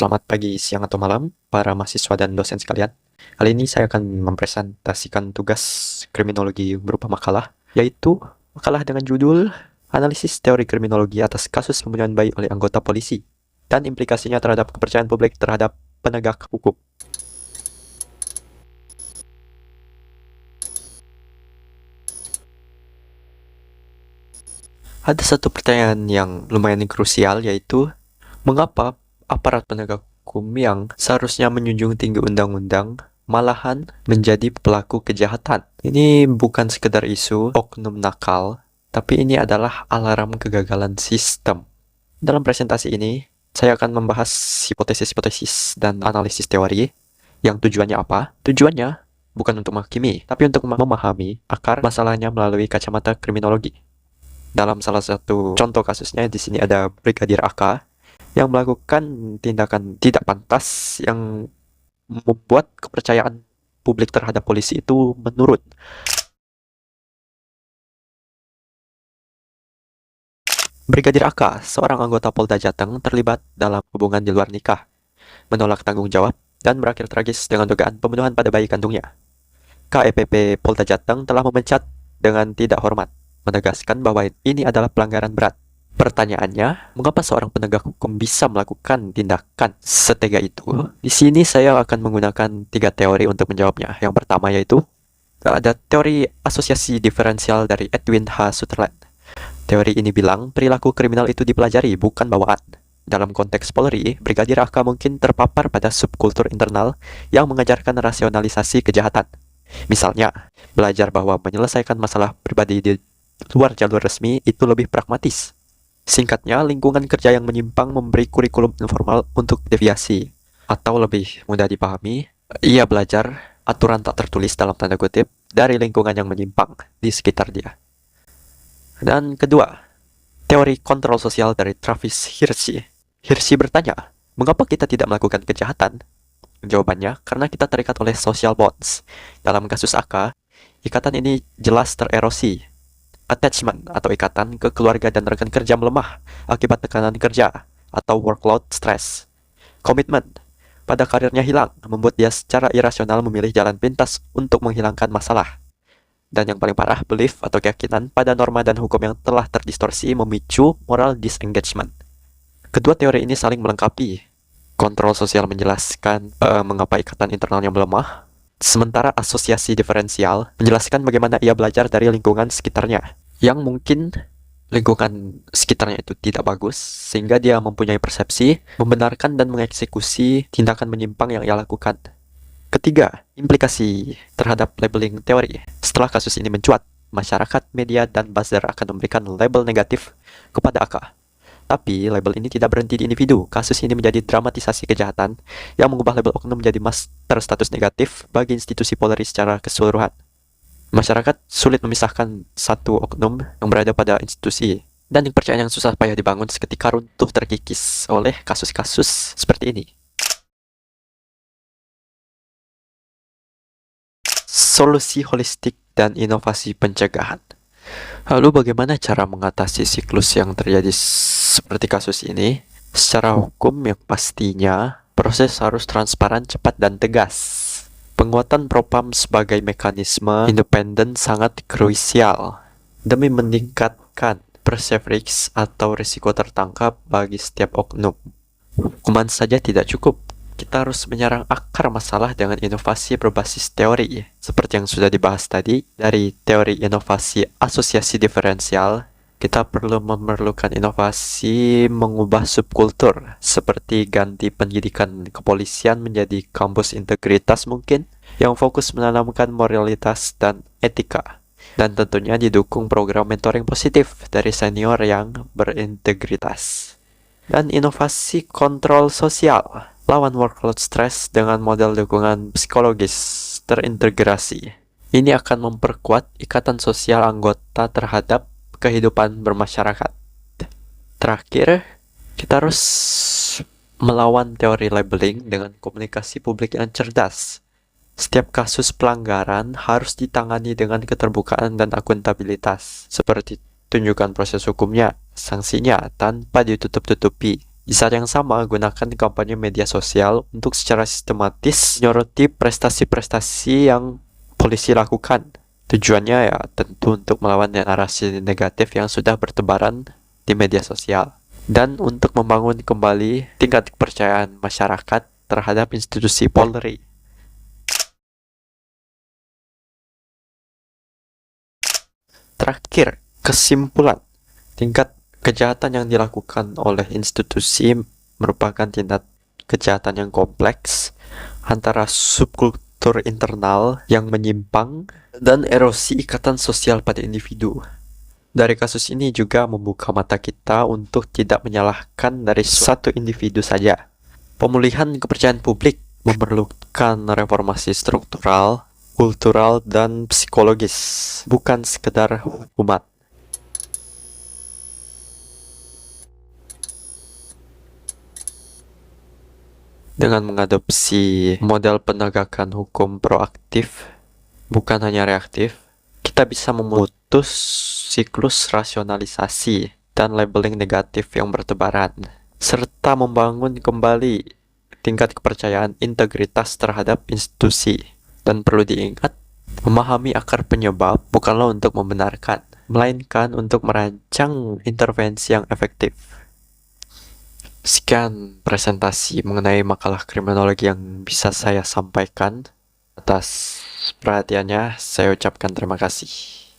Selamat pagi, siang, atau malam, para mahasiswa dan dosen sekalian. Kali ini saya akan mempresentasikan tugas kriminologi berupa makalah, yaitu makalah dengan judul Analisis Teori Kriminologi atas Kasus Pembunuhan Bayi oleh Anggota Polisi dan Implikasinya Terhadap Kepercayaan Publik Terhadap Penegak Hukum. Ada satu pertanyaan yang lumayan krusial, yaitu mengapa aparat penegak hukum yang seharusnya menjunjung tinggi undang-undang malahan menjadi pelaku kejahatan. Ini bukan sekedar isu oknum nakal, tapi ini adalah alarm kegagalan sistem. Dalam presentasi ini, saya akan membahas hipotesis-hipotesis dan analisis teori yang tujuannya apa? Tujuannya bukan untuk menghakimi, tapi untuk memahami akar masalahnya melalui kacamata kriminologi. Dalam salah satu contoh kasusnya, di sini ada Brigadir AK yang melakukan tindakan tidak pantas yang membuat kepercayaan publik terhadap polisi itu menurun. Brigadir AK, seorang anggota Polda Jateng, terlibat dalam hubungan di luar nikah, menolak tanggung jawab, dan berakhir tragis dengan dugaan pembunuhan pada bayi kandungnya. KEPP Polda Jateng telah memecat dengan tidak hormat, menegaskan bahwa ini adalah pelanggaran berat. Pertanyaannya, mengapa seorang penegak hukum bisa melakukan tindakan setega itu? Di sini saya akan menggunakan 3 teori untuk menjawabnya. Yang pertama yaitu ada teori asosiasi diferensial dari Edwin H. Sutherland. Teori ini bilang perilaku kriminal itu dipelajari, bukan bawaan. Dalam konteks Polri, Brigadir AK mungkin terpapar pada subkultur internal yang mengajarkan rasionalisasi kejahatan. Misalnya, belajar bahwa menyelesaikan masalah pribadi di luar jalur resmi itu lebih pragmatis. Singkatnya, lingkungan kerja yang menyimpang memberi kurikulum informal untuk deviasi. Atau lebih mudah dipahami, ia belajar aturan tak tertulis dalam tanda kutip dari lingkungan yang menyimpang di sekitar dia. Dan kedua, teori kontrol sosial dari Travis Hirschi. Hirschi bertanya, mengapa kita tidak melakukan kejahatan? Jawabannya, karena kita terikat oleh social bonds. Dalam kasus AK, ikatan ini jelas tererosi. Attachment atau ikatan ke keluarga dan rekan kerja melemah akibat tekanan kerja atau workload stress. Komitmen pada karirnya hilang, membuat dia secara irasional memilih jalan pintas untuk menghilangkan masalah. Dan yang paling parah, belief atau keyakinan pada norma dan hukum yang telah terdistorsi memicu moral disengagement. Kedua teori ini saling melengkapi. Kontrol sosial menjelaskan mengapa ikatan internalnya melemah, sementara asosiasi diferensial menjelaskan bagaimana ia belajar dari lingkungan sekitarnya, yang mungkin lingkungan sekitarnya itu tidak bagus, sehingga dia mempunyai persepsi, membenarkan dan mengeksekusi tindakan menyimpang yang ia lakukan. Ketiga, implikasi terhadap labeling teori. Setelah kasus ini mencuat, masyarakat, media, dan buzzer akan memberikan label negatif kepada AK. Tapi label ini tidak berhenti di individu. Kasus ini menjadi dramatisasi kejahatan yang mengubah label oknum menjadi master status negatif bagi institusi Polri secara keseluruhan. Masyarakat sulit memisahkan satu oknum yang berada pada institusi, dan kepercayaan yang susah payah dibangun seketika runtuh terkikis oleh kasus-kasus seperti ini. Solusi holistik dan inovasi pencegahan. Lalu bagaimana cara mengatasi siklus yang terjadi seperti kasus ini? Secara hukum yang pastinya, proses harus transparan, cepat, dan tegas. Penguatan propam sebagai mekanisme independen sangat krusial demi meningkatkan perceived atau risiko tertangkap bagi setiap oknum. Hukuman saja tidak cukup. Kita harus menyerang akar masalah dengan inovasi berbasis teori. Seperti yang sudah dibahas tadi, dari teori inovasi asosiasi diferensial, kita perlu memerlukan inovasi mengubah subkultur, seperti ganti pendidikan kepolisian menjadi kampus integritas mungkin, yang fokus menanamkan moralitas dan etika. Dan tentunya didukung program mentoring positif dari senior yang berintegritas. Dan inovasi kontrol sosial, lawan workload stress dengan model dukungan psikologis terintegrasi. Ini akan memperkuat ikatan sosial anggota terhadap kehidupan bermasyarakat. Terakhir, kita harus melawan teori labeling dengan komunikasi publik yang cerdas. Setiap kasus pelanggaran harus ditangani dengan keterbukaan dan akuntabilitas, seperti tunjukkan proses hukumnya, sanksinya, tanpa ditutup-tutupi. Di saat yang sama, gunakan kampanye media sosial untuk secara sistematis menyoroti prestasi-prestasi yang polisi lakukan. Tujuannya ya tentu untuk melawan narasi negatif yang sudah bertebaran di media sosial dan untuk membangun kembali tingkat kepercayaan masyarakat terhadap institusi Polri. Terakhir, kesimpulan. Tingkat kejahatan yang dilakukan oleh institusi merupakan tindak kejahatan yang kompleks antara subkultur internal yang menyimpang dan erosi ikatan sosial pada individu. Dari kasus ini juga membuka mata kita untuk tidak menyalahkan dari satu individu saja. Pemulihan kepercayaan publik memerlukan reformasi struktural, kultural, dan psikologis, bukan sekedar hukuman. Dengan mengadopsi model penegakan hukum proaktif, bukan hanya reaktif, kita bisa memutus siklus rasionalisasi dan labeling negatif yang bertebaran, serta membangun kembali tingkat kepercayaan integritas terhadap institusi. Dan perlu diingat, memahami akar penyebab bukanlah untuk membenarkan, melainkan untuk merancang intervensi yang efektif. Sekian presentasi mengenai makalah kriminologi yang bisa saya sampaikan. Atas perhatiannya, saya ucapkan terima kasih.